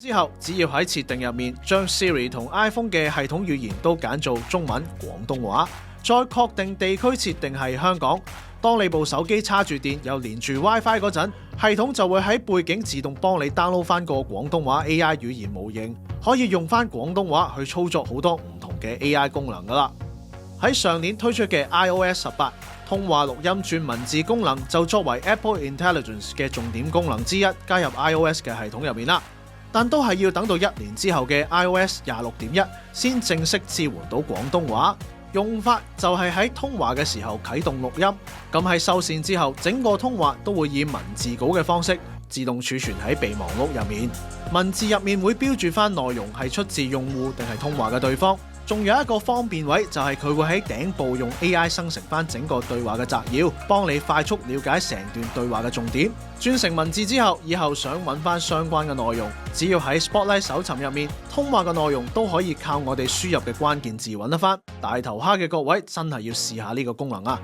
之後，只要喺設定入面將 Siri 同 iPhone 嘅系統語言都揀做中文、廣東話，再確定地區設定係香港。當你部手機插住電又連住 WiFi 嗰陣，系統就會喺背景自動幫你 download 翻個廣東話 AI 語言模型，可以用翻廣東話去操作好多唔同嘅 AI 功能噶啦。喺上年推出嘅 iOS 18，通話錄音轉文字功能就作為 Apple Intelligence 嘅重點功能之一，加入 iOS 嘅系統入面啦。但都係要等到1年之後嘅 iOS 26.1先正式支援到廣東話。用法就係喺通話嘅時候啟動錄音，咁喺收線之後，整個通話都會以文字稿嘅方式自動儲存喺備忘錄入面。文字入面會標注翻內容係出自用戶定係通話嘅對方。仲有一個方便位就係佢會喺頂部用 AI 生成翻整個對話嘅摘要，幫你快速了解成段對話嘅重點。轉成文字之後，以後想揾翻相關嘅內容，只要喺 Spotlight 搜尋入面，通話嘅內容都可以靠我哋輸入嘅關鍵字揾得翻。大頭蝦嘅各位真係要試下呢個功能啊！